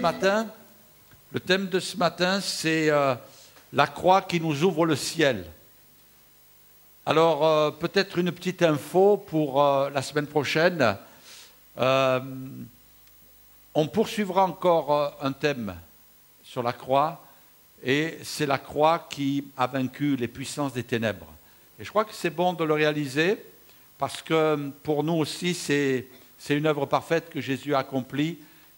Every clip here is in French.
matin, le thème de ce matin, c'est la croix qui nous ouvre le ciel. Alors, peut-être une petite info pour la semaine prochaine. On poursuivra encore un thème sur la croix, et c'est la croix qui a vaincu les puissances des ténèbres. Et je crois que c'est bon de le réaliser, parce que pour nous aussi, c'est une œuvre parfaite que Jésus a accomplie,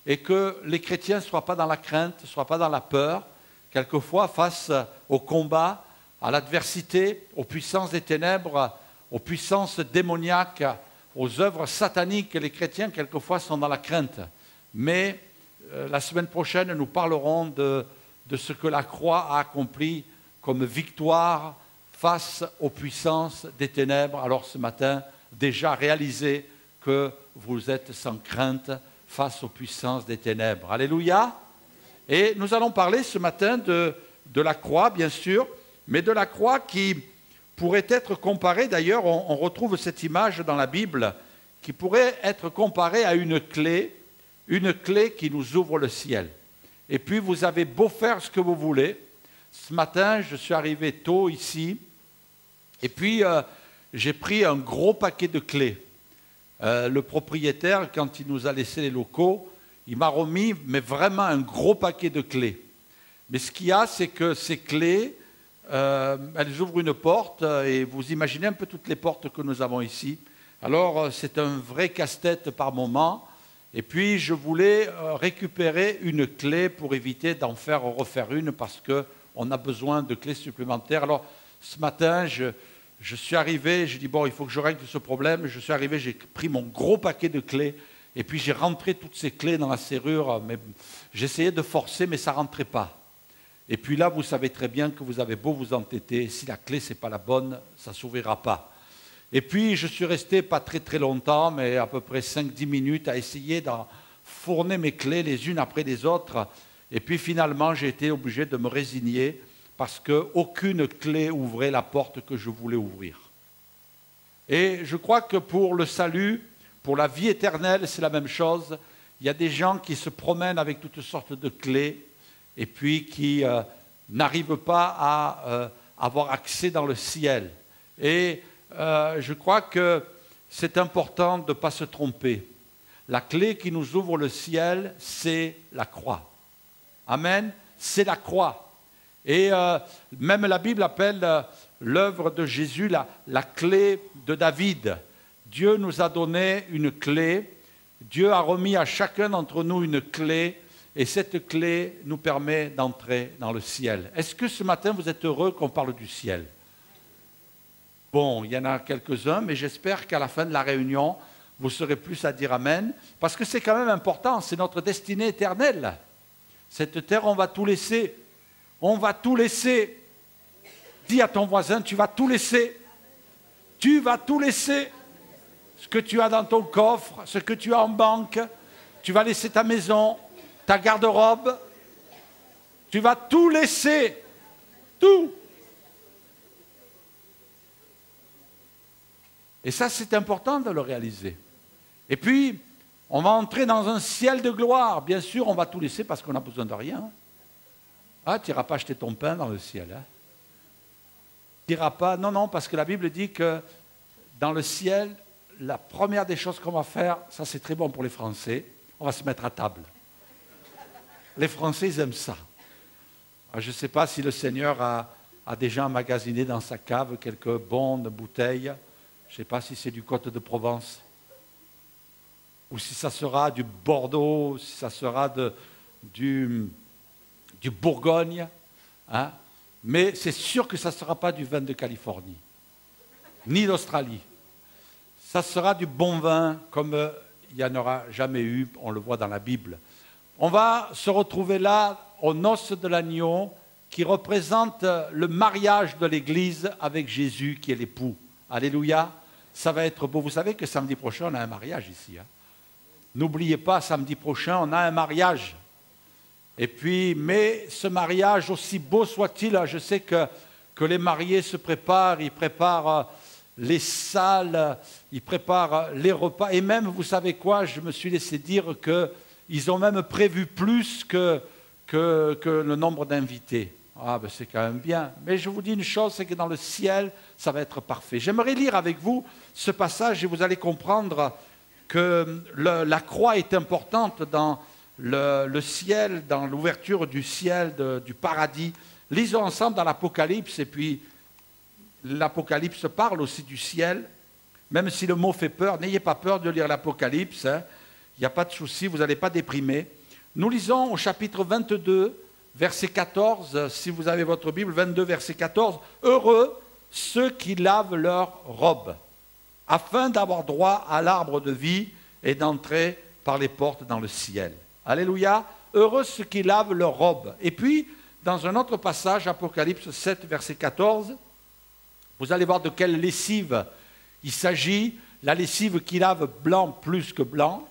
et que les chrétiens ne soient pas dans la crainte, ne soient pas dans la peur, quelquefois face au combat, à l'adversité, aux puissances des ténèbres, aux puissances démoniaques, aux œuvres sataniques. Les chrétiens, quelquefois, sont dans la crainte. Mais la semaine prochaine, nous parlerons de ce que la croix a accompli comme victoire face aux puissances des ténèbres. Alors ce matin, déjà réalisez que vous êtes sans crainte face aux puissances des ténèbres. Alléluia. Et nous allons parler ce matin de la croix, bien sûr, mais de la croix qui pourrait être comparée, d'ailleurs, on retrouve cette image dans la Bible, qui pourrait être comparée à une clé qui nous ouvre le ciel. Et puis, vous avez beau faire ce que vous voulez. Ce matin, je suis arrivé tôt ici, et puis j'ai pris un gros paquet de clés. Le propriétaire, quand il nous a laissé les locaux, il m'a remis, mais vraiment un gros paquet de clés. Mais ce qu'il y a, c'est que ces clés, elles ouvrent une porte, et vous imaginez un peu toutes les portes que nous avons ici. Alors, c'est un vrai casse-tête par moment. Et puis, je voulais récupérer une clé pour éviter d'en refaire une, parce qu'on a besoin de clés supplémentaires. Alors, ce matin, je suis arrivé, j'ai dit, bon, il faut que je règle ce problème. Je suis arrivé, j'ai pris mon gros paquet de clés, et puis j'ai rentré toutes ces clés dans la serrure. Mais j'essayais de forcer, mais ça ne rentrait pas. Et puis là, vous savez très bien que vous avez beau vous entêter, si la clé, ce n'est pas la bonne, ça ne s'ouvrira pas. Et puis, je suis resté pas très très longtemps, mais à peu près 5-10 minutes, à essayer d'enfourner mes clés les unes après les autres. Et puis finalement, j'ai été obligé de me résigner, parce qu'aucune clé ouvrait la porte que je voulais ouvrir. Et je crois que pour le salut, pour la vie éternelle, c'est la même chose. Il y a des gens qui se promènent avec toutes sortes de clés, et puis qui n'arrivent pas à avoir accès dans le ciel. Et je crois que c'est important de ne pas se tromper. La clé qui nous ouvre le ciel, c'est la croix. Amen. C'est la croix. Et même la Bible appelle l'œuvre de Jésus la clé de David. Dieu nous a donné une clé. Dieu a remis à chacun d'entre nous une clé. Et cette clé nous permet d'entrer dans le ciel. Est-ce que ce matin, vous êtes heureux qu'on parle du ciel? Bon, il y en a quelques-uns, mais j'espère qu'à la fin de la réunion, vous serez plus à dire Amen, parce que c'est quand même important, c'est notre destinée éternelle. Cette terre, on va tout laisser. On va tout laisser. Dis à ton voisin, tu vas tout laisser. Tu vas tout laisser. Ce que tu as dans ton coffre, ce que tu as en banque, tu vas laisser ta maison, ta garde-robe. Tu vas tout laisser. Tout. Et ça, c'est important de le réaliser. Et puis, on va entrer dans un ciel de gloire. Bien sûr, on va tout laisser parce qu'on n'a besoin de rien. Ah, tu n'iras pas acheter ton pain dans le ciel. Hein? Tu n'iras pas... Non, parce que la Bible dit que dans le ciel, la première des choses qu'on va faire, ça c'est très bon pour les Français, on va se mettre à table. Les Français, ils aiment ça. Alors, je ne sais pas si le Seigneur a déjà emmagasiné dans sa cave quelques bonnes bouteilles. Je ne sais pas si c'est du Côte de Provence, ou si ça sera du Bordeaux, si ça sera du Bourgogne. Hein? Mais c'est sûr que ça ne sera pas du vin de Californie, ni d'Australie. Ça sera du bon vin, comme il n'y en aura jamais eu, on le voit dans la Bible. On va se retrouver là, aux noces de l'agneau, qui représente le mariage de l'Église avec Jésus, qui est l'époux. Alléluia, ça va être beau. Vous savez que samedi prochain, on a un mariage ici. Hein? N'oubliez pas, samedi prochain, on a un mariage. Et puis, mais ce mariage, aussi beau soit-il, je sais que les mariés se préparent, ils préparent les salles, ils préparent les repas. Et même, vous savez quoi, je me suis laissé dire ils ont même prévu plus que le nombre d'invités. Ah ben c'est quand même bien. Mais je vous dis une chose, c'est que dans le ciel, ça va être parfait. J'aimerais lire avec vous ce passage et vous allez comprendre que la croix est importante dans le ciel, dans l'ouverture du ciel, du paradis. Lisons ensemble dans l'Apocalypse, et puis l'Apocalypse parle aussi du ciel. Même si le mot fait peur, n'ayez pas peur de lire l'Apocalypse, hein. Il n'y a pas de souci, vous n'allez pas déprimer. Nous lisons au chapitre 22, verset 14, si vous avez votre Bible, 22, verset 14. « Heureux ceux qui lavent leurs robes, afin d'avoir droit à l'arbre de vie et d'entrer par les portes dans le ciel. » Alléluia. Heureux ceux qui lavent leurs robes. Et puis, dans un autre passage, Apocalypse 7, verset 14, vous allez voir de quelle lessive il s'agit. La lessive qui lave blanc plus que blanc,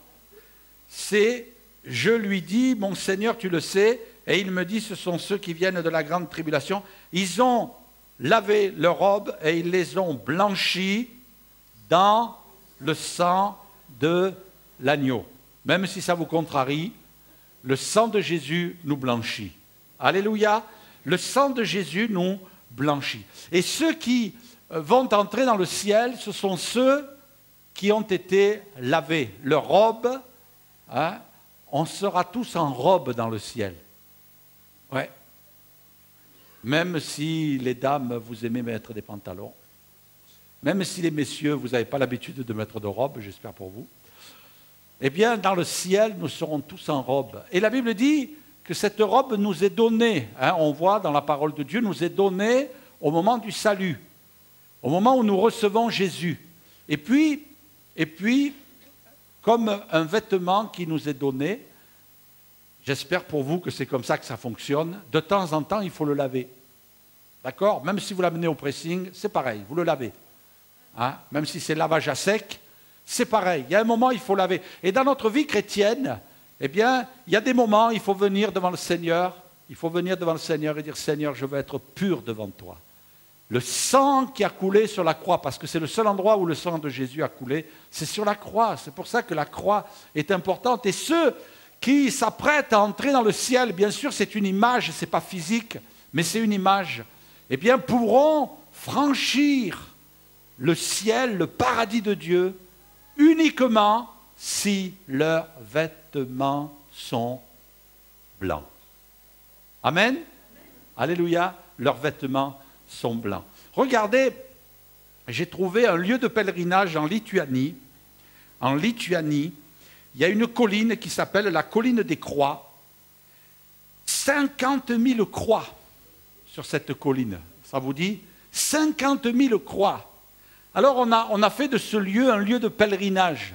c'est « Je lui dis, mon Seigneur, tu le sais », et il me dit, ce sont ceux qui viennent de la grande tribulation. Ils ont lavé leurs robes et ils les ont blanchis dans le sang de l'agneau. Même si ça vous contrarie, le sang de Jésus nous blanchit. Alléluia. Le sang de Jésus nous blanchit. Et ceux qui vont entrer dans le ciel, ce sont ceux qui ont été lavés. Leurs robes, hein, on sera tous en robe dans le ciel. Ouais. Même si les dames, vous aimez mettre des pantalons, même si les messieurs, vous n'avez pas l'habitude de mettre de robe, j'espère pour vous, eh bien, dans le ciel, nous serons tous en robe. Et la Bible dit que cette robe nous est donnée, hein, on voit dans la parole de Dieu, nous est donnée au moment du salut, au moment où nous recevons Jésus. Et puis, comme un vêtement qui nous est donné, j'espère pour vous que c'est comme ça que ça fonctionne, de temps en temps, il faut le laver. D'accord? Même si vous l'amenez au pressing, c'est pareil, vous le lavez. Hein? Même si c'est lavage à sec, c'est pareil. Il y a un moment, il faut laver. Et dans notre vie chrétienne, eh bien, il y a des moments, il faut venir devant le Seigneur. Il faut venir devant le Seigneur et dire, Seigneur, je veux être pur devant toi. Le sang qui a coulé sur la croix, parce que c'est le seul endroit où le sang de Jésus a coulé, c'est sur la croix. C'est pour ça que la croix est importante. Et ceux qui s'apprêtent à entrer dans le ciel, bien sûr, c'est une image, ce n'est pas physique, mais c'est une image, eh bien, pourront franchir le ciel, le paradis de Dieu, uniquement si leurs vêtements sont blancs. Amen. Alléluia, leurs vêtements sont blancs. Regardez, j'ai trouvé un lieu de pèlerinage en Lituanie. En Lituanie, il y a une colline qui s'appelle la colline des croix. 50 000 croix sur cette colline. Ça vous dit? 50 000 croix. Alors on a fait de ce lieu un lieu de pèlerinage.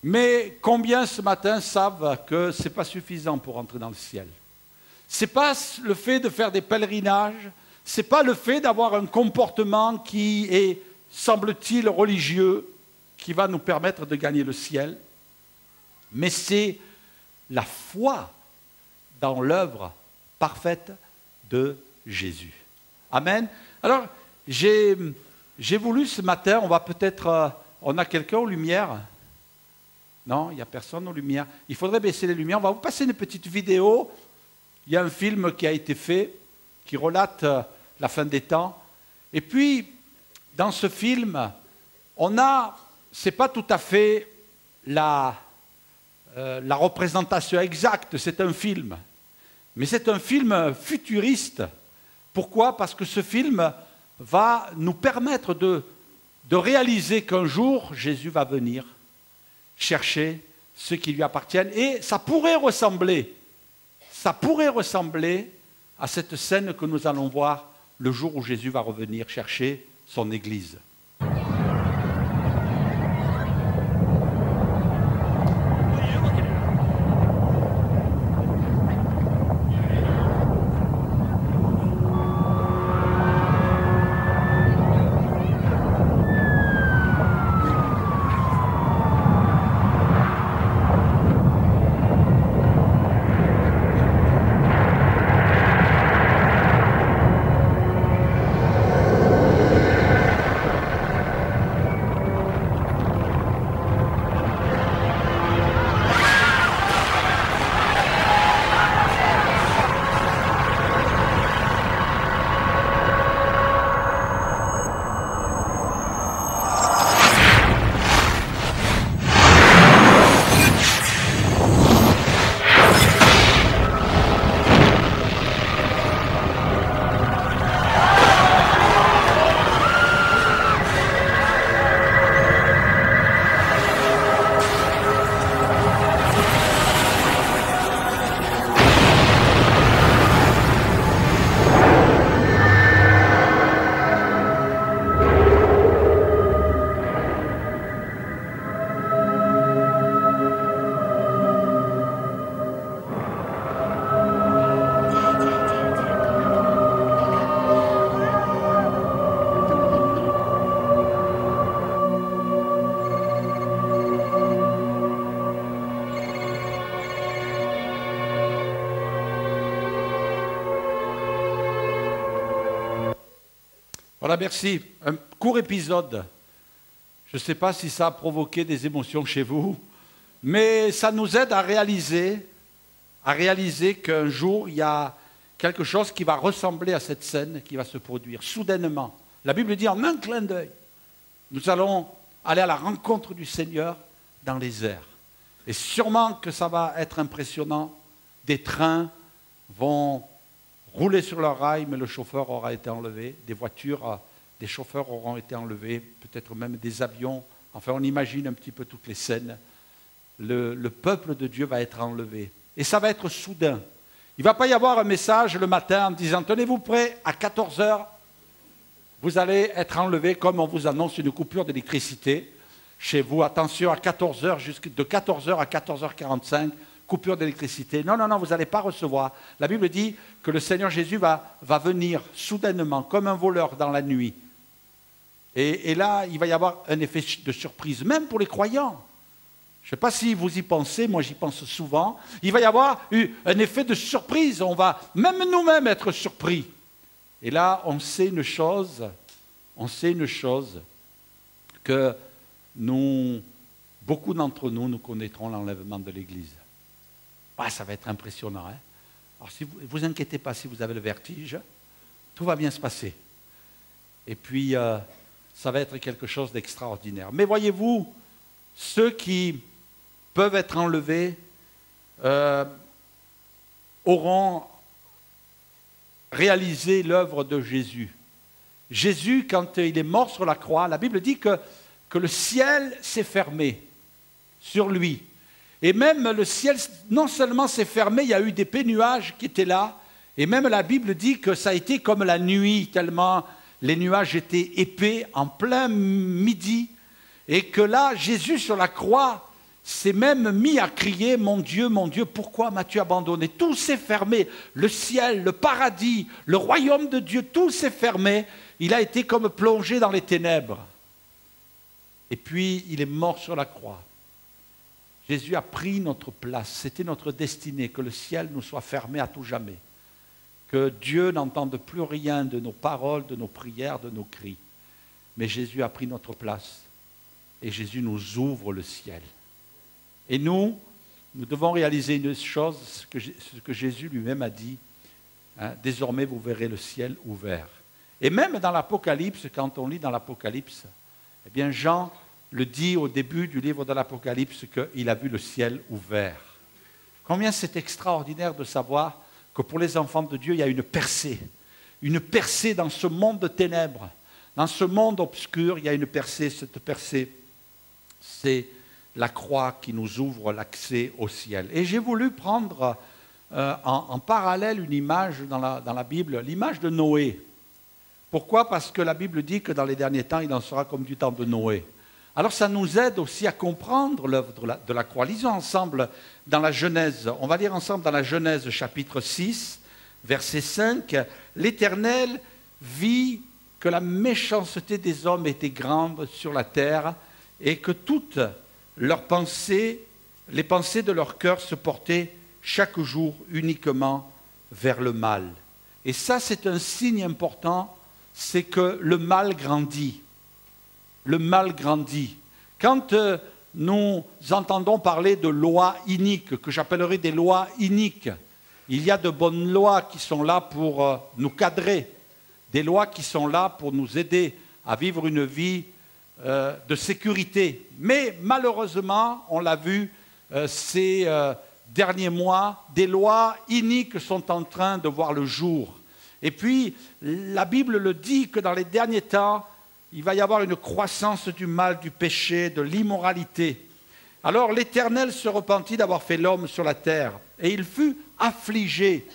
Mais combien ce matin savent que ce n'est pas suffisant pour entrer dans le ciel? Ce n'est pas le fait de faire des pèlerinages, ce n'est pas le fait d'avoir un comportement qui est, semble-t-il, religieux, qui va nous permettre de gagner le ciel, mais c'est la foi dans l'œuvre parfaite de Jésus. Amen. Alors, j'ai voulu ce matin, on va peut-être... on a quelqu'un aux lumières? Non, il n'y a personne aux lumières. Il faudrait baisser les lumières. On va vous passer une petite vidéo. Il y a un film qui a été fait, qui relate la fin des temps. Et puis, dans ce film, c'est pas tout à fait la représentation exacte, c'est un film. Mais c'est un film futuriste. Pourquoi? Parce que ce film va nous permettre de réaliser qu'un jour, Jésus va venir chercher ceux qui lui appartiennent. Et ça pourrait ressembler à cette scène que nous allons voir le jour où Jésus va revenir chercher son Église. Voilà, merci. Un court épisode. Je ne sais pas si ça a provoqué des émotions chez vous, mais ça nous aide à réaliser qu'un jour, il y a quelque chose qui va ressembler à cette scène qui va se produire soudainement. La Bible dit en un clin d'œil, nous allons aller à la rencontre du Seigneur dans les airs. Et sûrement que ça va être impressionnant. Des trains vont rouler sur leurs rails, mais le chauffeur aura été enlevé. Des voitures, des chauffeurs auront été enlevés, peut-être même des avions. Enfin, on imagine un petit peu toutes les scènes. Le peuple de Dieu va être enlevé. Et ça va être soudain. Il ne va pas y avoir un message le matin en disant « Tenez-vous prêts, à 14 heures, vous allez être enlevés comme on vous annonce une coupure d'électricité. Chez vous, attention, à 14 heures, de 14 heures à 14h45, coupure d'électricité. » Non, non, non, vous n'allez pas recevoir. La Bible dit que le Seigneur Jésus va venir soudainement, comme un voleur dans la nuit. Et là, il va y avoir un effet de surprise, même pour les croyants. Je ne sais pas si vous y pensez, moi j'y pense souvent. Il va y avoir un effet de surprise, on va même nous-mêmes être surpris. Et là, on sait une chose, que beaucoup d'entre nous connaîtrons l'enlèvement de l'Église. Ah, ça va être impressionnant. Hein? Alors, vous inquiétez pas si vous avez le vertige, tout va bien se passer. Et puis, ça va être quelque chose d'extraordinaire. Mais voyez-vous, ceux qui peuvent être enlevés auront réalisé l'œuvre de Jésus. Jésus, quand il est mort sur la croix, la Bible dit que le ciel s'est fermé sur lui. Et même le ciel, non seulement s'est fermé, il y a eu des nuages qui étaient là, et même la Bible dit que ça a été comme la nuit, tellement les nuages étaient épais en plein midi, et que là, Jésus sur la croix s'est même mis à crier « Mon Dieu, pourquoi m'as-tu abandonné ?» Tout s'est fermé, le ciel, le paradis, le royaume de Dieu, tout s'est fermé. Il a été comme plongé dans les ténèbres. Et puis, il est mort sur la croix. Jésus a pris notre place, c'était notre destinée, que le ciel nous soit fermé à tout jamais. Que Dieu n'entende plus rien de nos paroles, de nos prières, de nos cris. Mais Jésus a pris notre place. Et Jésus nous ouvre le ciel. Et nous devons réaliser une chose, ce que Jésus lui-même a dit. Hein, désormais, vous verrez le ciel ouvert. Et même dans l'Apocalypse, quand on lit dans l'Apocalypse, eh bien Jean le dit au début du livre de l'Apocalypse qu'il a vu le ciel ouvert. Combien c'est extraordinaire de savoir que pour les enfants de Dieu, il y a une percée dans ce monde de ténèbres, dans ce monde obscur, il y a une percée. Cette percée, c'est la croix qui nous ouvre l'accès au ciel. Et j'ai voulu prendre en parallèle une image dans la Bible, l'image de Noé. Pourquoi? Parce que la Bible dit que dans les derniers temps, il en sera comme du temps de Noé. Alors ça nous aide aussi à comprendre l'œuvre de la croix. Lisons ensemble dans la Genèse. On va lire ensemble dans la Genèse chapitre 6, verset 5. « L'Éternel vit que la méchanceté des hommes était grande sur la terre et que toutes leurs pensées, les pensées de leur cœur se portaient chaque jour uniquement vers le mal. » Et ça, c'est un signe important, c'est que le mal grandit. Le mal grandit. Quand nous entendons parler de lois iniques, que j'appellerais des lois iniques, il y a de bonnes lois qui sont là pour nous cadrer, des lois qui sont là pour nous aider à vivre une vie de sécurité. Mais malheureusement, on l'a vu ces derniers mois, des lois iniques sont en train de voir le jour. Et puis, la Bible le dit que dans les derniers temps, il va y avoir une croissance du mal, du péché, de l'immoralité. Alors l'Éternel se repentit d'avoir fait l'homme sur la terre, et il fut affligé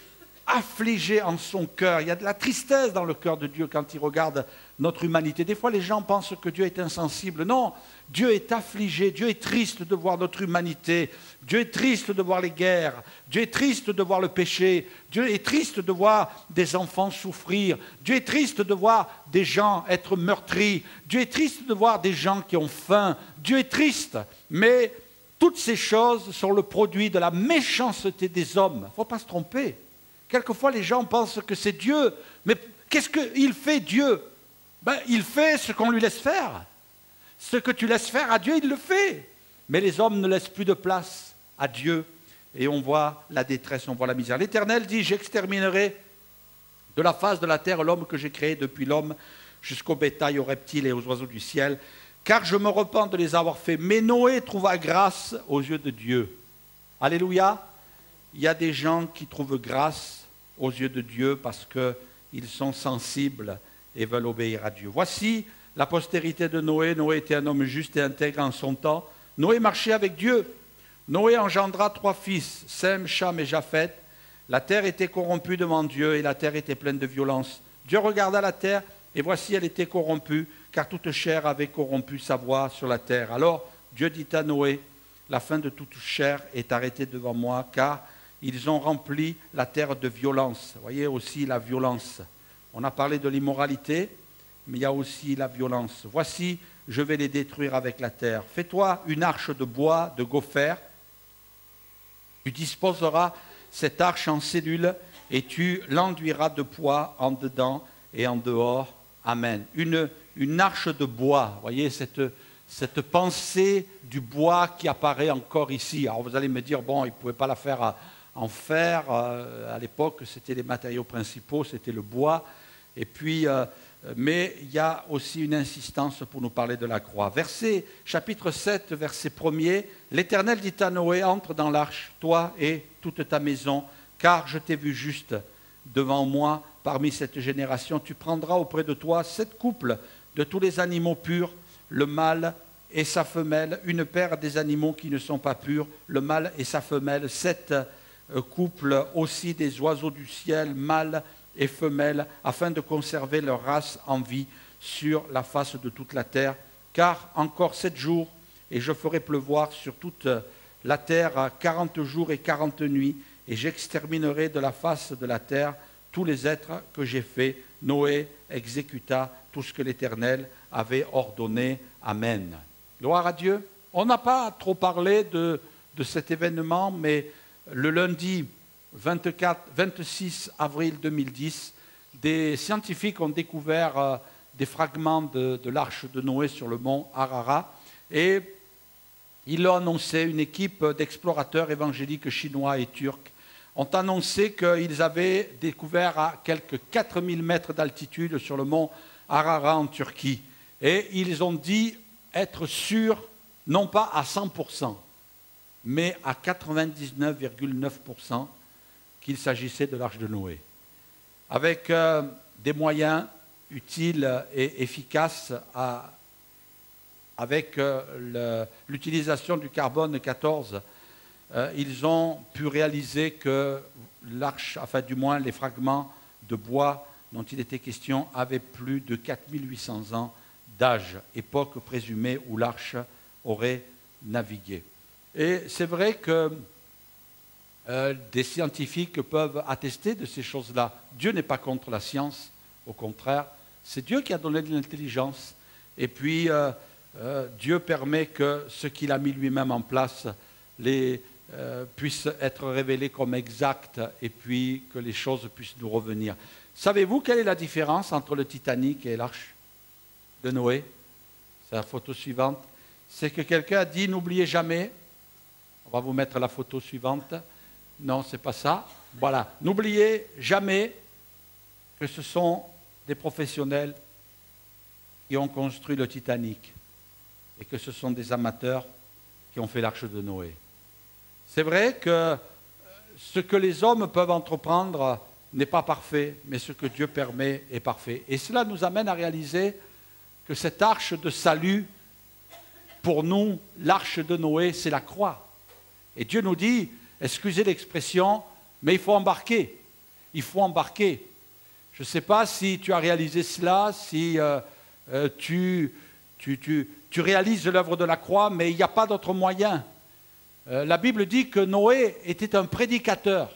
en son cœur. Il y a de la tristesse dans le cœur de Dieu quand il regarde notre humanité. Des fois, les gens pensent que Dieu est insensible. Non, Dieu est affligé, Dieu est triste de voir notre humanité, Dieu est triste de voir les guerres, Dieu est triste de voir le péché, Dieu est triste de voir des enfants souffrir, Dieu est triste de voir des gens être meurtris, Dieu est triste de voir des gens qui ont faim, Dieu est triste, mais toutes ces choses sont le produit de la méchanceté des hommes. Il ne faut pas se tromper. Quelquefois, les gens pensent que c'est Dieu, mais qu'est-ce qu'il fait Dieu? ben, il fait ce qu'on lui laisse faire. Ce que tu laisses faire à Dieu, il le fait. Mais les hommes ne laissent plus de place à Dieu. Et on voit la détresse, on voit la misère. L'Éternel dit, j'exterminerai de la face de la terre l'homme que j'ai créé depuis l'homme jusqu'au bétail, aux reptiles et aux oiseaux du ciel, car je me repens de les avoir faits. Mais Noé trouva grâce aux yeux de Dieu. Alléluia. Il y a des gens qui trouvent grâce aux yeux de Dieu parce qu'ils sont sensibles et veulent obéir à Dieu. Voici la postérité de Noé. Noé était un homme juste et intègre en son temps. Noé marchait avec Dieu. Noé engendra 3 fils, Sem, Cham et Japheth. La terre était corrompue devant Dieu et la terre était pleine de violence. Dieu regarda la terre et voici elle était corrompue, car toute chair avait corrompu sa voie sur la terre. Alors Dieu dit à Noé, la fin de toute chair est arrêtée devant moi, car ils ont rempli la terre de violence. Vous voyez aussi la violence. On a parlé de l'immoralité, mais il y a aussi la violence. Voici, je vais les détruire avec la terre. Fais-toi une arche de bois, de gopher. Tu disposeras cette arche en cellules et tu l'enduiras de poids en dedans et en dehors. Amen. Une arche de bois, vous voyez cette pensée du bois qui apparaît encore ici. Alors vous allez me dire, bon, ils ne pouvaient pas la faire en fer. À l'époque, c'était les matériaux principaux, c'était le bois. Et puis, mais il y a aussi une insistance pour nous parler de la croix. Chapitre 7, verset 1er, l'Éternel dit à Noé, entre dans l'arche, toi et toute ta maison, car je t'ai vu juste devant moi parmi cette génération. Tu prendras auprès de toi 7 couples de tous les animaux purs, le mâle et sa femelle, une paire des animaux qui ne sont pas purs, le mâle et sa femelle, 7 couples aussi des oiseaux du ciel, mâles et femelles, afin de conserver leur race en vie sur la face de toute la terre. Car encore 7 jours, et je ferai pleuvoir sur toute la terre 40 jours et 40 nuits, et j'exterminerai de la face de la terre tous les êtres que j'ai faits. Noé exécuta tout ce que l'Éternel avait ordonné. Amen. Gloire à Dieu. On n'a pas trop parlé de cet événement, mais le lundi 26 avril 2010, des scientifiques ont découvert des fragments de l'arche de Noé sur le mont Ararat et ils l'ont annoncé, une équipe d'explorateurs évangéliques chinois et turcs ont annoncé qu'ils avaient découvert à quelques 4000 mètres d'altitude sur le mont Ararat en Turquie. Et ils ont dit être sûrs, non pas à 100%, mais à 99,9%, qu'il s'agissait de l'arche de Noé. Avec des moyens utiles et efficaces, avec l'utilisation du carbone 14, ils ont pu réaliser que l'arche, enfin du moins les fragments de bois dont il était question, avaient plus de 4800 ans d'âge, époque présumée où l'arche aurait navigué. Et c'est vrai que des scientifiques peuvent attester de ces choses-là. Dieu n'est pas contre la science, au contraire, c'est Dieu qui a donné de l'intelligence. Et puis, Dieu permet que ce qu'il a mis lui-même en place puisse être révélé comme exact et puis que les choses puissent nous revenir. Savez-vous quelle est la différence entre le Titanic et l'arche de Noé? C'est la photo suivante. C'est que quelqu'un a dit, n'oubliez jamais, on va vous mettre la photo suivante. Non, ce n'est pas ça. Voilà. N'oubliez jamais que ce sont des professionnels qui ont construit le Titanic et que ce sont des amateurs qui ont fait l'arche de Noé. C'est vrai que ce que les hommes peuvent entreprendre n'est pas parfait, mais ce que Dieu permet est parfait. Et cela nous amène à réaliser que cette arche de salut, pour nous, l'arche de Noé, c'est la croix. Et Dieu nous dit, excusez l'expression, mais il faut embarquer. Il faut embarquer. Je ne sais pas si tu as réalisé cela, si tu réalises l'œuvre de la croix, mais il n'y a pas d'autre moyen. La Bible dit que Noé était un prédicateur.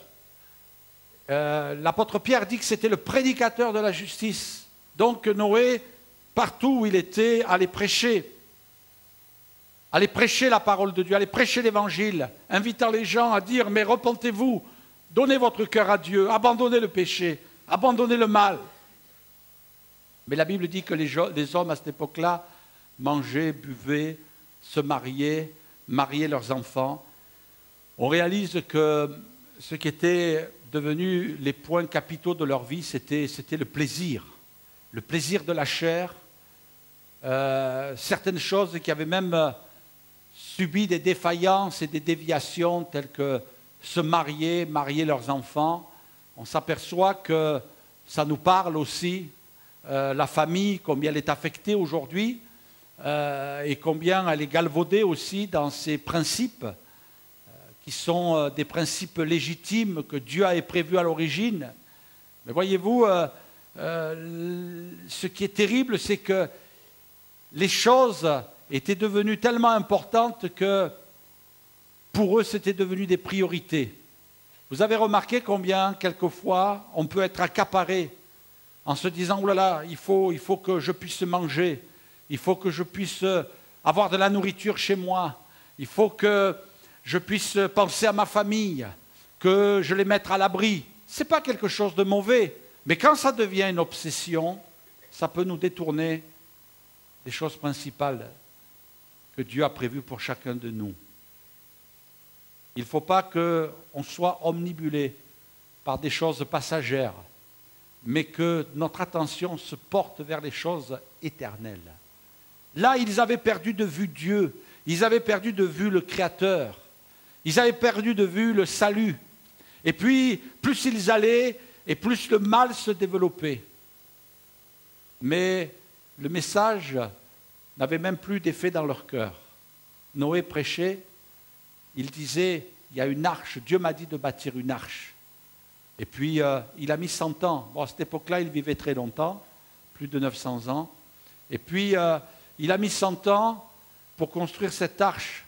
L'apôtre Pierre dit que c'était le prédicateur de la justice. Donc Noé, partout où il était, allait prêcher la parole de Dieu, allait prêcher l'évangile, invitant les gens à dire, mais repentez-vous, donnez votre cœur à Dieu, abandonnez le péché, abandonnez le mal. Mais la Bible dit que les hommes à cette époque-là mangeaient, buvaient, se mariaient, mariaient leurs enfants. On réalise que ce qui était devenu les points capitaux de leur vie, c'était le plaisir de la chair, certaines choses qui avaient même subi des défaillances et des déviations telles que se marier, marier leurs enfants. On s'aperçoit que ça nous parle aussi, la famille, combien elle est affectée aujourd'hui et combien elle est galvaudée aussi dans ses principes qui sont des principes légitimes que Dieu avait prévus à l'origine. Mais voyez-vous, ce qui est terrible, c'est que les choses étaient devenues tellement importantes que pour eux, c'était devenu des priorités. Vous avez remarqué combien, quelquefois, on peut être accaparé en se disant « Oh là là, il faut que je puisse manger, il faut que je puisse avoir de la nourriture chez moi, il faut que je puisse penser à ma famille, que je les mette à l'abri. » Ce n'est pas quelque chose de mauvais, mais quand ça devient une obsession, ça peut nous détourner des choses principales que Dieu a prévues pour chacun de nous. Il ne faut pas qu'on soit omnibulé par des choses passagères, mais que notre attention se porte vers les choses éternelles. Là, ils avaient perdu de vue Dieu, ils avaient perdu de vue le Créateur, ils avaient perdu de vue le salut. Et puis, plus ils allaient, et plus le mal se développait. Mais le message n'avait même plus d'effet dans leur cœur. Noé prêchait, il disait, il y a une arche, Dieu m'a dit de bâtir une arche. Et puis, il a mis 100 ans. Bon, à cette époque-là, il vivait très longtemps, plus de 900 ans. Et puis, il a mis 100 ans pour construire cette arche.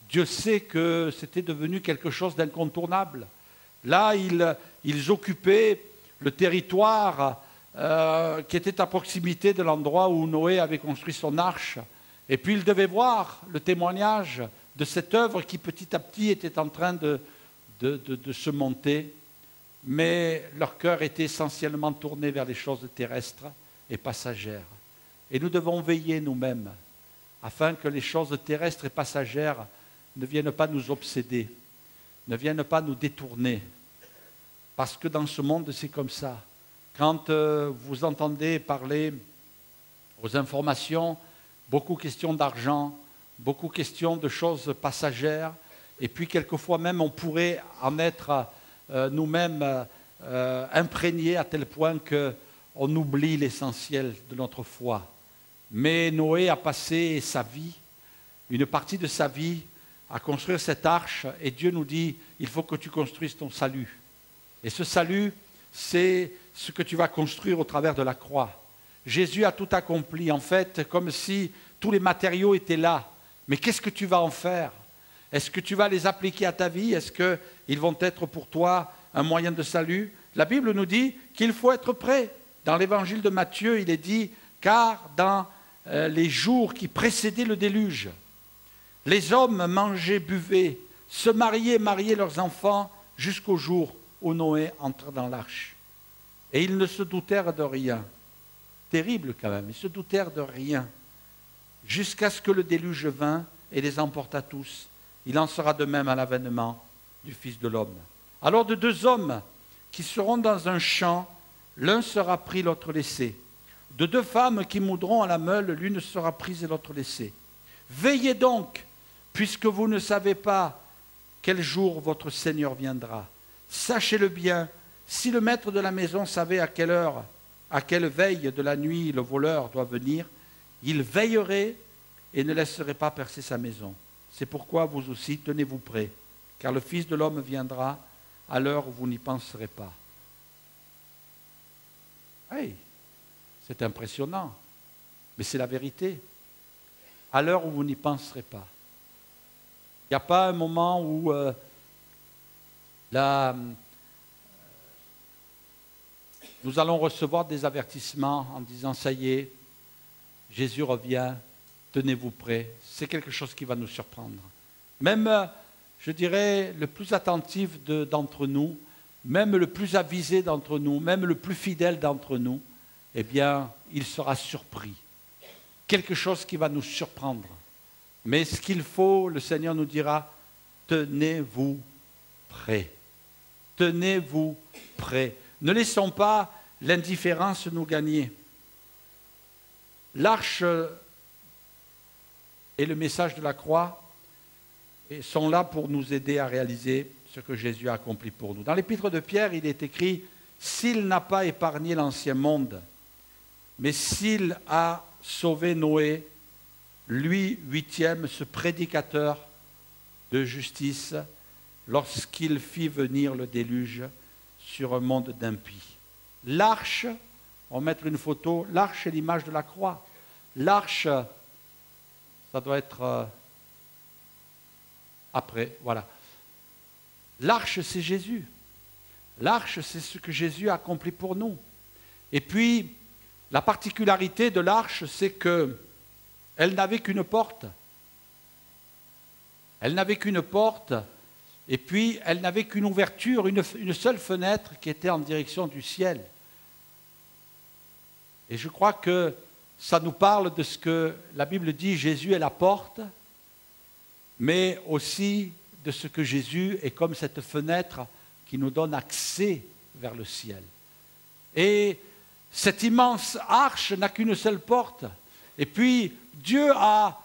Dieu sait que c'était devenu quelque chose d'incontournable. Là, ils occupaient le territoire qui était à proximité de l'endroit où Noé avait construit son arche. Et puis, ils devaient voir le témoignage de cette œuvre qui, petit à petit, était en train de se monter. Mais leur cœur était essentiellement tourné vers les choses terrestres et passagères. Et nous devons veiller nous-mêmes, afin que les choses terrestres et passagères ne viennent pas nous obséder, ne viennent pas nous détourner. Parce que dans ce monde, c'est comme ça. Quand vous entendez parler aux informations, beaucoup de questions d'argent, beaucoup de questions de choses passagères, et puis quelquefois même on pourrait en être nous-mêmes imprégnés à tel point qu'on oublie l'essentiel de notre foi. Mais Noé a passé sa vie, une partie de sa vie, à construire cette arche, et Dieu nous dit, il faut que tu construises ton salut. Et ce salut, c'est ce que tu vas construire au travers de la croix. Jésus a tout accompli, en fait, comme si tous les matériaux étaient là. Mais qu'est-ce que tu vas en faire? Est-ce que tu vas les appliquer à ta vie? Est-ce qu'ils vont être pour toi un moyen de salut? La Bible nous dit qu'il faut être prêt. Dans l'évangile de Matthieu, il est dit, car dans les jours qui précédaient le déluge, les hommes mangeaient, buvaient, se mariaient, mariaient leurs enfants jusqu'au jour où Noé entra dans l'arche. Et ils ne se doutèrent de rien. Terrible quand même, ils se doutèrent de rien. Jusqu'à ce que le déluge vint et les emporta tous. Il en sera de même à l'avènement du Fils de l'homme. Alors de deux hommes qui seront dans un champ, l'un sera pris, l'autre laissé. De deux femmes qui moudront à la meule, l'une sera prise et l'autre laissée. Veillez donc, puisque vous ne savez pas quel jour votre Seigneur viendra. Sachez-le bien, si le maître de la maison savait à quelle heure, à quelle veille de la nuit le voleur doit venir, il veillerait et ne laisserait pas percer sa maison. C'est pourquoi vous aussi, tenez-vous prêts, car le Fils de l'homme viendra à l'heure où vous n'y penserez pas. Hey, c'est impressionnant, mais c'est la vérité. À l'heure où vous n'y penserez pas. Il n'y a pas un moment où nous allons recevoir des avertissements en disant « ça y est, Jésus revient, tenez-vous prêts ». C'est quelque chose qui va nous surprendre. Même, je dirais, le plus attentif d'entre nous, même le plus avisé d'entre nous, même le plus fidèle d'entre nous, eh bien, il sera surpris. Quelque chose qui va nous surprendre. Mais ce qu'il faut, le Seigneur nous dira, tenez-vous prêts. Tenez-vous prêts. Ne laissons pas l'indifférence nous gagner. L'arche et le message de la croix sont là pour nous aider à réaliser ce que Jésus a accompli pour nous. Dans l'épître de Pierre, il est écrit « S'il n'a pas épargné l'ancien monde, mais s'il a sauvé Noé, lui, huitième, ce prédicateur de justice, lorsqu'il fit venir le déluge sur un monde d'impies. » L'arche, on va mettre une photo, l'arche est l'image de la croix. L'arche, ça doit être après, voilà. L'arche, c'est Jésus. L'arche, c'est ce que Jésus a accompli pour nous. Et puis, la particularité de l'arche, c'est qu'elle n'avait qu'une porte. Elle n'avait qu'une porte, et puis elle n'avait qu'une ouverture, une seule fenêtre qui était en direction du ciel. Et je crois que ça nous parle de ce que la Bible dit, Jésus est la porte, mais aussi de ce que Jésus est comme cette fenêtre qui nous donne accès vers le ciel. Et cette immense arche n'a qu'une seule porte. Et puis, Dieu a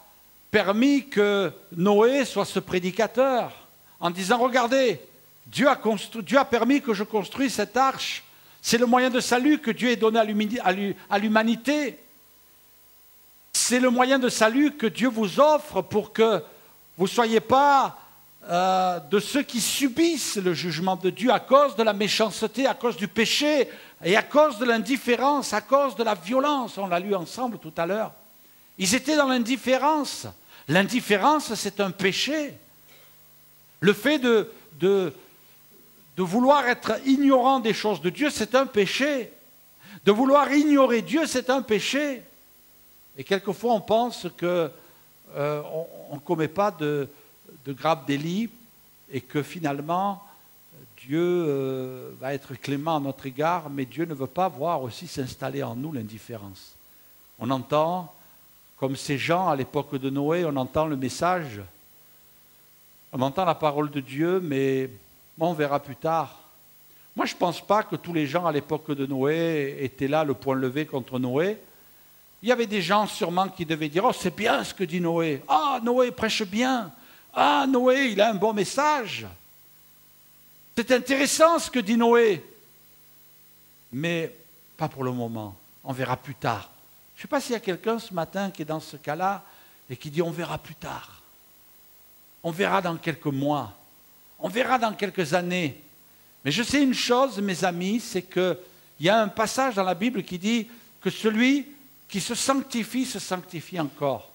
permis que Noé soit ce prédicateur en disant, regardez, Dieu a permis que je construise cette arche. C'est le moyen de salut que Dieu ait donné à l'humanité. C'est le moyen de salut que Dieu vous offre pour que vous ne soyez pas de ceux qui subissent le jugement de Dieu à cause de la méchanceté, à cause du péché et à cause de l'indifférence, à cause de la violence. On l'a lu ensemble tout à l'heure. Ils étaient dans l'indifférence. L'indifférence, c'est un péché. Le fait de vouloir être ignorant des choses de Dieu, c'est un péché. De vouloir ignorer Dieu, c'est un péché. Et quelquefois, on pense qu'on ne commet pas de grave délit et que finalement, Dieu va être clément à notre égard, mais Dieu ne veut pas voir aussi s'installer en nous l'indifférence. On entend, comme ces gens à l'époque de Noé, on entend le message, on entend la parole de Dieu, mais on verra plus tard. Moi, je ne pense pas que tous les gens à l'époque de Noé étaient là, le poing levé contre Noé. Il y avait des gens sûrement qui devaient dire « Oh, c'est bien ce que dit Noé. Ah, Noé prêche bien. Ah, Noé, il a un bon message. C'est intéressant ce que dit Noé. » Mais pas pour le moment. On verra plus tard. Je ne sais pas s'il y a quelqu'un ce matin qui est dans ce cas-là et qui dit « On verra plus tard. On verra dans quelques mois. On verra dans quelques années. » Mais je sais une chose, mes amis, c'est qu'il y a un passage dans la Bible qui dit que celui qui se sanctifie encore.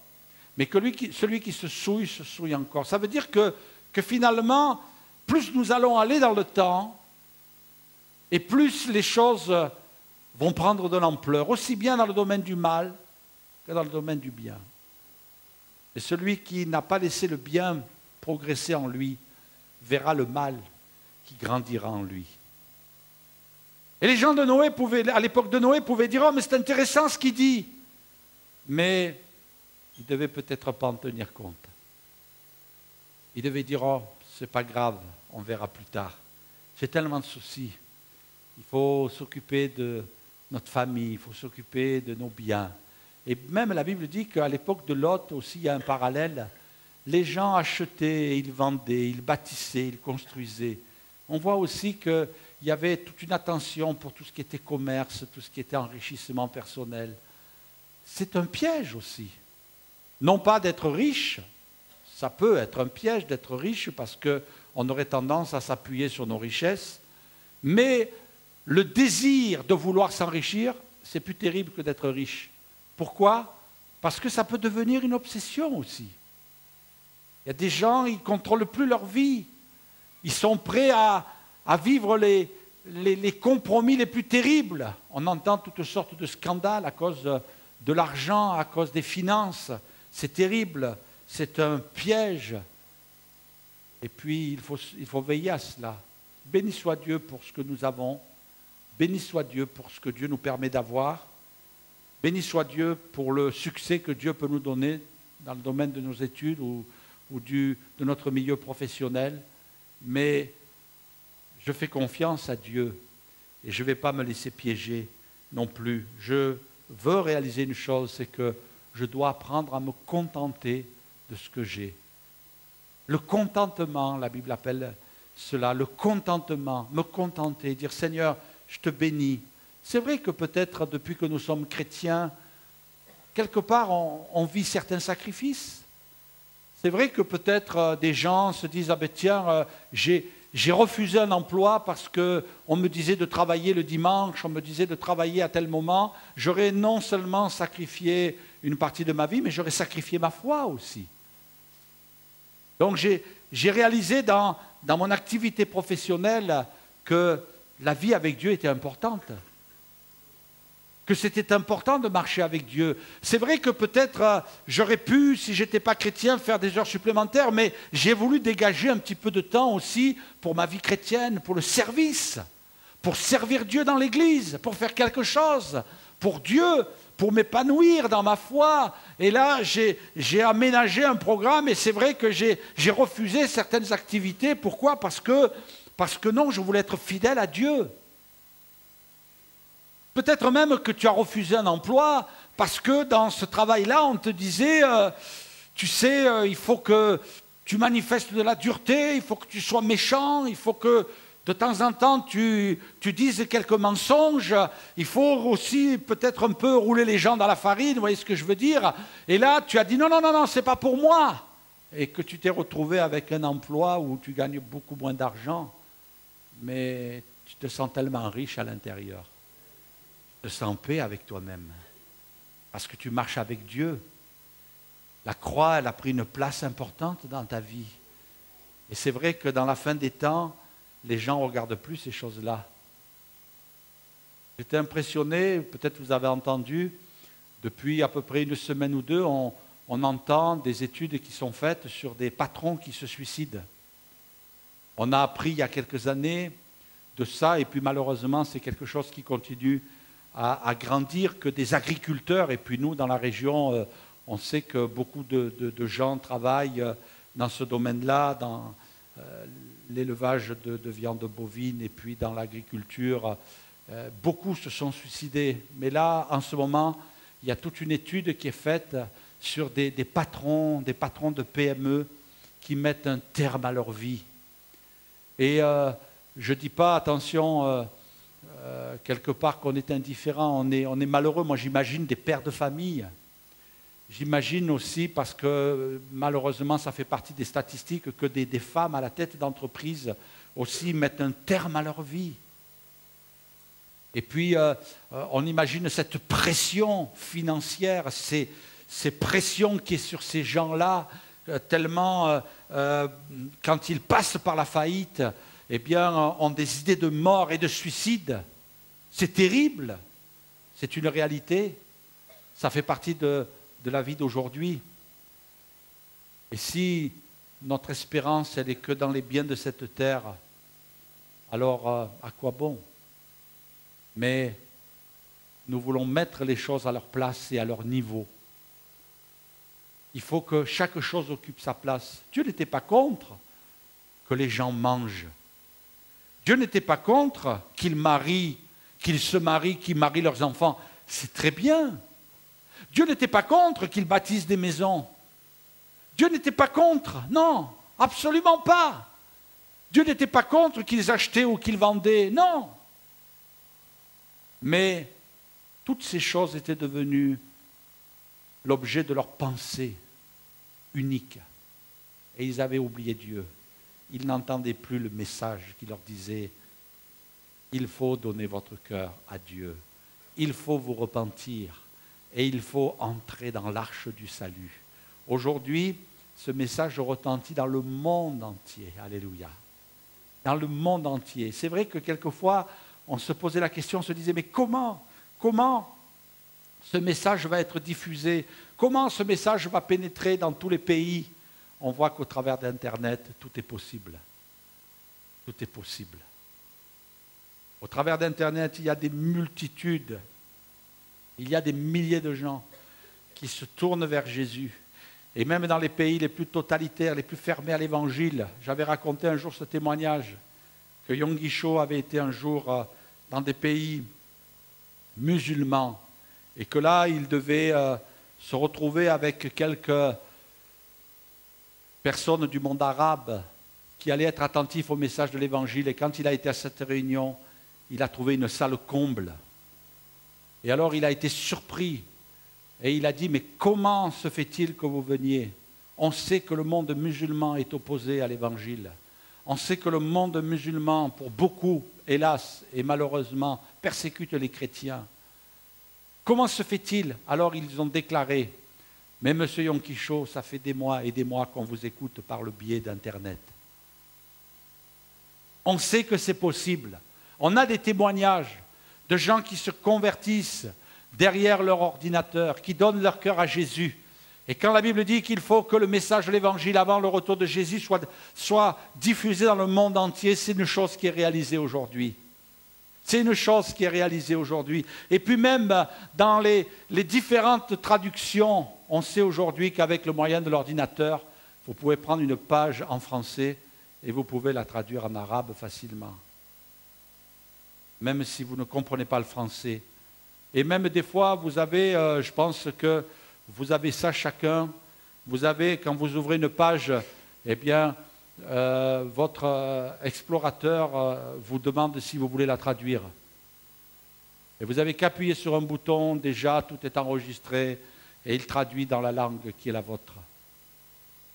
Mais que celui qui se souille encore. Ça veut dire que finalement, plus nous allons aller dans le temps, et plus les choses vont prendre de l'ampleur, aussi bien dans le domaine du mal que dans le domaine du bien. Et celui qui n'a pas laissé le bien progresser en lui, verra le mal qui grandira en lui. Et les gens de Noé à l'époque de Noé, pouvaient dire « Oh, mais c'est intéressant ce qu'il dit !» Mais ils ne devaient peut-être pas en tenir compte. Ils devaient dire « Oh, c'est pas grave, on verra plus tard. J'ai tellement de soucis. Il faut s'occuper de notre famille, il faut s'occuper de nos biens. » Et même la Bible dit qu'à l'époque de Lot aussi, il y a un parallèle. Les gens achetaient, ils vendaient, ils bâtissaient, ils construisaient. On voit aussi qu'il y avait toute une attention pour tout ce qui était commerce, tout ce qui était enrichissement personnel. C'est un piège aussi. Non pas d'être riche, ça peut être un piège d'être riche parce qu'on aurait tendance à s'appuyer sur nos richesses, mais le désir de vouloir s'enrichir, c'est plus terrible que d'être riche. Pourquoi? Parce que ça peut devenir une obsession aussi. Il y a des gens, ils ne contrôlent plus leur vie. Ils sont prêts à vivre les compromis les plus terribles. On entend toutes sortes de scandales à cause de l'argent, à cause des finances. C'est terrible, c'est un piège. Et puis, il faut veiller à cela. Béni soit Dieu pour ce que nous avons. Béni soit Dieu pour ce que Dieu nous permet d'avoir. Béni soit Dieu pour le succès que Dieu peut nous donner dans le domaine de nos études ou de notre milieu professionnel. Mais je fais confiance à Dieu et je ne vais pas me laisser piéger non plus. Je veux réaliser une chose, c'est que je dois apprendre à me contenter de ce que j'ai. Le contentement, la Bible appelle cela, le contentement, me contenter, dire Seigneur, je te bénis. C'est vrai que peut-être depuis que nous sommes chrétiens, quelque part on vit certains sacrifices. C'est vrai que peut-être des gens se disent, ah ben tiens, j'ai refusé un emploi parce qu'on me disait de travailler le dimanche, on me disait de travailler à tel moment. J'aurais non seulement sacrifié une partie de ma vie, mais j'aurais sacrifié ma foi aussi. Donc j'ai réalisé dans mon activité professionnelle que la vie avec Dieu était importante. Que c'était important de marcher avec Dieu. C'est vrai que peut-être j'aurais pu, si je n'étais pas chrétien, faire des heures supplémentaires, mais j'ai voulu dégager un petit peu de temps aussi pour ma vie chrétienne, pour le service, pour servir Dieu dans l'Église, pour faire quelque chose, pour Dieu, pour m'épanouir dans ma foi. Et là, j'ai aménagé un programme et c'est vrai que j'ai refusé certaines activités. Pourquoi ? Parce que non, je voulais être fidèle à Dieu. Peut-être même que tu as refusé un emploi parce que dans ce travail-là, on te disait, tu sais, il faut que tu manifestes de la dureté, il faut que tu sois méchant, il faut que de temps en temps tu dises quelques mensonges, il faut aussi peut-être un peu rouler les gens dans la farine, vous voyez ce que je veux dire? Et là, tu as dit non, non, non, non, c'est pas pour moi. Et que tu t'es retrouvé avec un emploi où tu gagnes beaucoup moins d'argent, mais tu te sens tellement riche à l'intérieur. Tu te sens en paix avec toi-même, parce que tu marches avec Dieu. La croix, elle a pris une place importante dans ta vie. Et c'est vrai que dans la fin des temps, les gens ne regardent plus ces choses-là. J'étais impressionné, peut-être vous avez entendu, depuis à peu près une semaine ou deux, on entend des études qui sont faites sur des patrons qui se suicident. On a appris il y a quelques années de ça, et puis malheureusement, c'est quelque chose qui continue à grandir, que des agriculteurs, et puis nous, dans la région, on sait que beaucoup de gens travaillent dans ce domaine-là, dans l'élevage de viande bovine, et puis dans l'agriculture. Beaucoup se sont suicidés. Mais là, en ce moment, il y a toute une étude qui est faite sur des patrons de PME qui mettent un terme à leur vie. Et je ne dis pas, attention, quelque part qu'on est indifférent, on est malheureux. Moi, j'imagine des pères de famille. J'imagine aussi, parce que malheureusement, ça fait partie des statistiques, que des femmes à la tête d'entreprise aussi mettent un terme à leur vie. Et puis, on imagine cette pression financière, ces pressions qui est sur ces gens-là, tellement, quand ils passent par la faillite, eh bien, ont des idées de mort et de suicide. C'est terrible. C'est une réalité. Ça fait partie de la vie d'aujourd'hui. Et si notre espérance, elle n'est que dans les biens de cette terre, alors à quoi bon? Mais nous voulons mettre les choses à leur place et à leur niveau. Il faut que chaque chose occupe sa place. Dieu n'était pas contre que les gens mangent. Dieu n'était pas contre qu'ils se marient, qu'ils marient leurs enfants. C'est très bien. Dieu n'était pas contre qu'ils bâtissent des maisons. Dieu n'était pas contre, non, absolument pas. Dieu n'était pas contre qu'ils achetaient ou qu'ils vendaient, non. Mais toutes ces choses étaient devenues l'objet de leur pensée unique. Et ils avaient oublié Dieu. Ils n'entendaient plus le message qui leur disait « Il faut donner votre cœur à Dieu. Il faut vous repentir. Et il faut entrer dans l'arche du salut. » Aujourd'hui, ce message retentit dans le monde entier. Alléluia. Dans le monde entier. C'est vrai que quelquefois, on se posait la question, on se disait « Mais comment ce message va être diffusé? Comment ce message va pénétrer dans tous les pays ?» On voit qu'au travers d'Internet, tout est possible. Tout est possible. Au travers d'Internet, il y a des multitudes. Il y a des milliers de gens qui se tournent vers Jésus. Et même dans les pays les plus totalitaires, les plus fermés à l'évangile, j'avais raconté un jour ce témoignage, que Yonggi Cho avait été un jour dans des pays musulmans, et que là, il devait se retrouver avec quelques personnes du monde arabe qui allaient être attentifs au message de l'évangile. Et quand il a été à cette réunion, il a trouvé une salle comble. Et alors il a été surpris. Et il a dit, mais comment se fait-il que vous veniez? On sait que le monde musulman est opposé à l'évangile. On sait que le monde musulman, pour beaucoup, hélas et malheureusement, persécute les chrétiens. Comment se fait-il? Alors ils ont déclaré, mais monsieur Yonggi Cho, ça fait des mois et des mois qu'on vous écoute par le biais d'Internet. On sait que c'est possible. On a des témoignages de gens qui se convertissent derrière leur ordinateur, qui donnent leur cœur à Jésus. Et quand la Bible dit qu'il faut que le message de l'Évangile avant le retour de Jésus soit diffusé dans le monde entier, c'est une chose qui est réalisée aujourd'hui. C'est une chose qui est réalisée aujourd'hui. Et puis même dans les différentes traductions, on sait aujourd'hui qu'avec le moyen de l'ordinateur, vous pouvez prendre une page en français et vous pouvez la traduire en arabe facilement. Même si vous ne comprenez pas le français. Et même des fois, vous avez, je pense que vous avez ça chacun. Vous avez, quand vous ouvrez une page, eh bien, votre explorateur vous demande si vous voulez la traduire. Et vous n'avez qu'appuyer sur un bouton, déjà tout est enregistré, et il traduit dans la langue qui est la vôtre.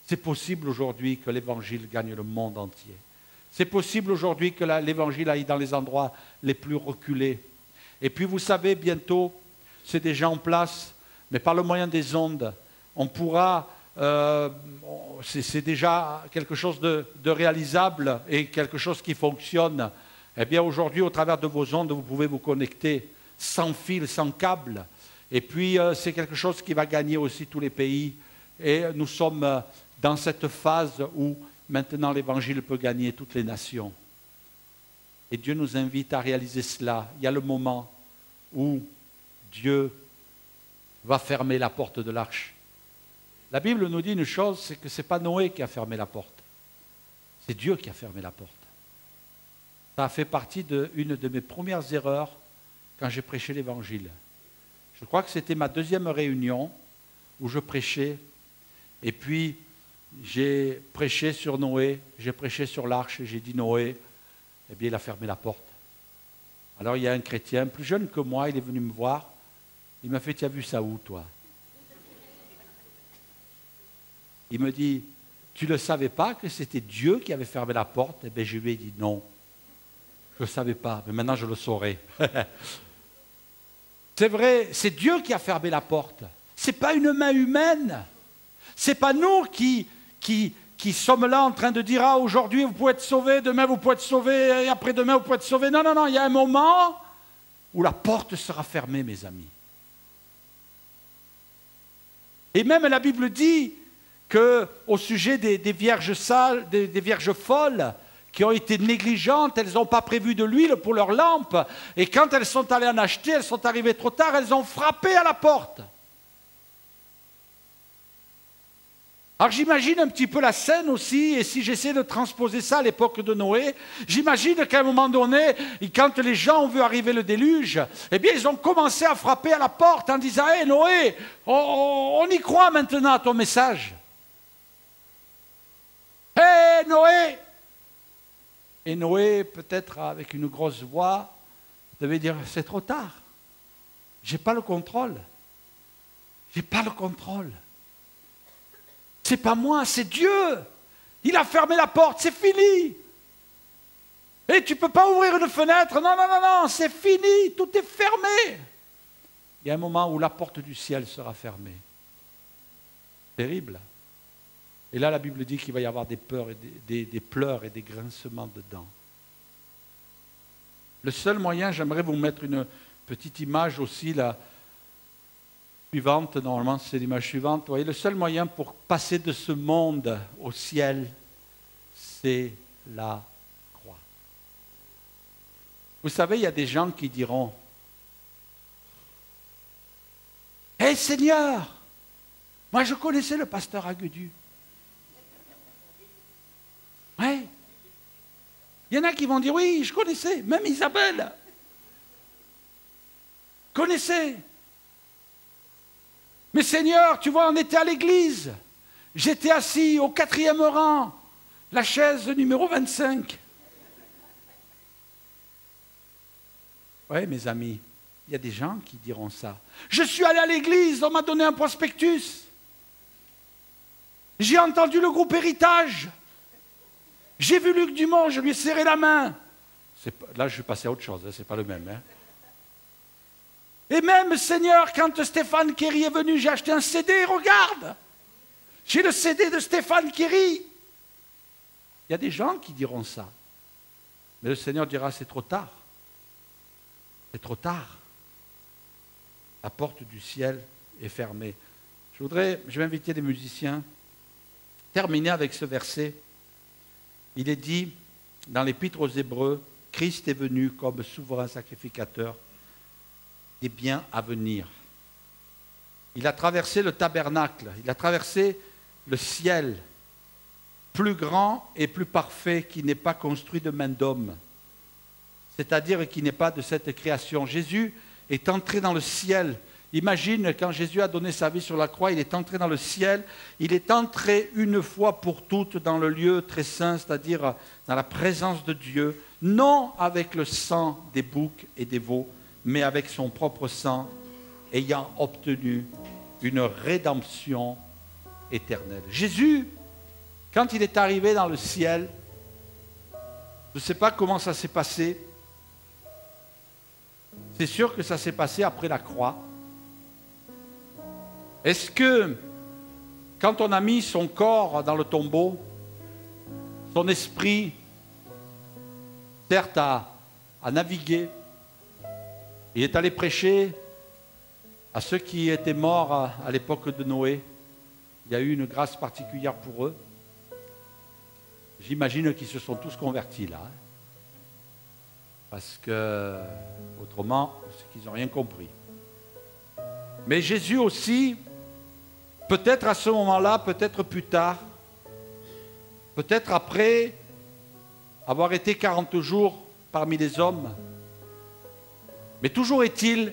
C'est possible aujourd'hui que l'Évangile gagne le monde entier. C'est possible aujourd'hui que l'Évangile aille dans les endroits les plus reculés. Et puis vous savez, bientôt, c'est déjà en place, mais par le moyen des ondes, on pourra, c'est déjà quelque chose de réalisable et quelque chose qui fonctionne. Eh bien aujourd'hui, au travers de vos ondes, vous pouvez vous connecter sans fil, sans câble. Et puis c'est quelque chose qui va gagner aussi tous les pays. Et nous sommes dans cette phase où maintenant l'Évangile peut gagner toutes les nations. Et Dieu nous invite à réaliser cela. Il y a le moment où Dieu va fermer la porte de l'arche. La Bible nous dit une chose, c'est que ce n'est pas Noé qui a fermé la porte. C'est Dieu qui a fermé la porte. Ça a fait partie d'une de mes premières erreurs quand j'ai prêché l'Évangile. Je crois que c'était ma deuxième réunion où je prêchais. Et puis, j'ai prêché sur Noé, j'ai prêché sur l'arche, et j'ai dit Noé, eh bien, il a fermé la porte. Alors, il y a un chrétien plus jeune que moi, il est venu me voir. Il m'a fait, tu as vu ça où, toi? Il me dit, tu ne savais pas que c'était Dieu qui avait fermé la porte? Eh bien, je lui ai dit non. Je ne savais pas, mais maintenant je le saurai. C'est vrai, c'est Dieu qui a fermé la porte. Ce n'est pas une main humaine. Ce n'est pas nous qui sommes là en train de dire, ah, aujourd'hui vous pouvez être sauvé, demain vous pouvez être sauvé, et après-demain vous pouvez être sauvé. Non, non, non, il y a un moment où la porte sera fermée, mes amis. Et même la Bible dit qu'au sujet des vierges sales, des vierges folles, qui ont été négligentes, elles n'ont pas prévu de l'huile pour leurs lampes, et quand elles sont allées en acheter, elles sont arrivées trop tard, elles ont frappé à la porte. Alors j'imagine un petit peu la scène aussi, et si j'essaie de transposer ça à l'époque de Noé, j'imagine qu'à un moment donné, quand les gens ont vu arriver le déluge, eh bien ils ont commencé à frapper à la porte en disant « Hé Noé, on y croit maintenant à ton message. Hé Noé !» Et Noé, peut-être avec une grosse voix, devait dire « C'est trop tard, je n'ai pas le contrôle, je n'ai pas le contrôle. » C'est pas moi, c'est Dieu. Il a fermé la porte, c'est fini. Et tu ne peux pas ouvrir une fenêtre. Non, non, non, non, c'est fini, tout est fermé. Il y a un moment où la porte du ciel sera fermée. Terrible. Et là, la Bible dit qu'il va y avoir des pleurs et des grincements de dents. Le seul moyen, j'aimerais vous mettre une petite image aussi, là, suivante, normalement c'est l'image suivante. Vous voyez, le seul moyen pour passer de ce monde au ciel, c'est la croix. Vous savez, il y a des gens qui diront, Hé Seigneur, moi je connaissais le pasteur Agudu. Ouais. Il y en a qui vont dire, oui, je connaissais, même Isabelle. Connaissais. Mais Seigneur, tu vois, on était à l'église. J'étais assis au 4e rang, la chaise numéro 25. Oui, mes amis, il y a des gens qui diront ça. Je suis allé à l'église, on m'a donné un prospectus. J'ai entendu le groupe Héritage. J'ai vu Luc Dumont, je lui ai serré la main. Là, je suis passé à autre chose, ce n'est pas le même. Hein. Et même, Seigneur, quand Stéphane Kéry est venu, j'ai acheté un CD, regarde. J'ai le CD de Stéphane Kéry. Il y a des gens qui diront ça. Mais le Seigneur dira, c'est trop tard. C'est trop tard. La porte du ciel est fermée. Je vais inviter les musiciens, terminer avec ce verset. Il est dit dans l'Épître aux Hébreux, Christ est venu comme souverain sacrificateur des biens à venir. Il a traversé le tabernacle, il a traversé le ciel, plus grand et plus parfait, qui n'est pas construit de main d'homme, c'est-à-dire qui n'est pas de cette création. Jésus est entré dans le ciel. Imagine, quand Jésus a donné sa vie sur la croix, il est entré dans le ciel, il est entré une fois pour toutes dans le lieu très saint, c'est-à-dire dans la présence de Dieu, non avec le sang des boucs et des veaux, mais avec son propre sang, ayant obtenu une rédemption éternelle. Jésus, quand il est arrivé dans le ciel, je ne sais pas comment ça s'est passé, c'est sûr que ça s'est passé après la croix. Est-ce que, quand on a mis son corps dans le tombeau, son esprit, certes, a navigué, il est allé prêcher à ceux qui étaient morts à l'époque de Noé. Il y a eu une grâce particulière pour eux. J'imagine qu'ils se sont tous convertis là. Parce que, autrement, c'est qu'ils n'ont rien compris. Mais Jésus aussi, peut-être à ce moment-là, peut-être plus tard, peut-être après avoir été 40 jours parmi les hommes, mais toujours est-il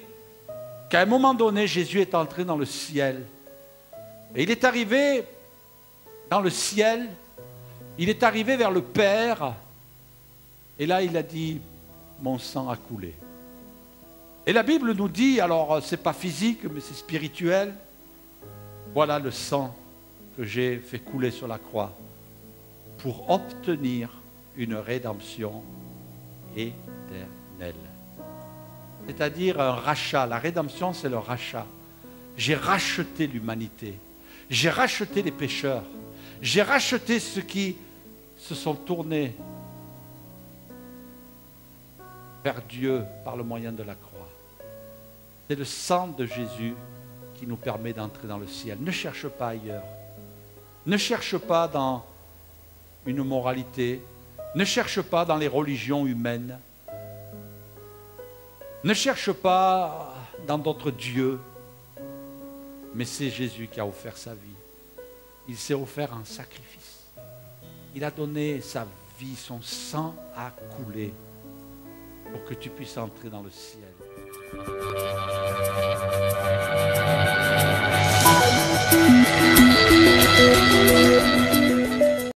qu'à un moment donné, Jésus est entré dans le ciel. Et il est arrivé dans le ciel, il est arrivé vers le Père, et là il a dit, mon sang a coulé. Et la Bible nous dit, alors ce n'est pas physique, mais c'est spirituel, voilà le sang que j'ai fait couler sur la croix pour obtenir une rédemption éternelle. C'est-à-dire un rachat. La rédemption, c'est le rachat. J'ai racheté l'humanité. J'ai racheté les pécheurs. J'ai racheté ceux qui se sont tournés vers Dieu par le moyen de la croix. C'est le sang de Jésus qui nous permet d'entrer dans le ciel. Ne cherche pas ailleurs. Ne cherche pas dans une moralité. Ne cherche pas dans les religions humaines. Ne cherche pas dans d'autres dieux. Mais c'est Jésus qui a offert sa vie. Il s'est offert un sacrifice. Il a donné sa vie, son sang a coulé pour que tu puisses entrer dans le ciel.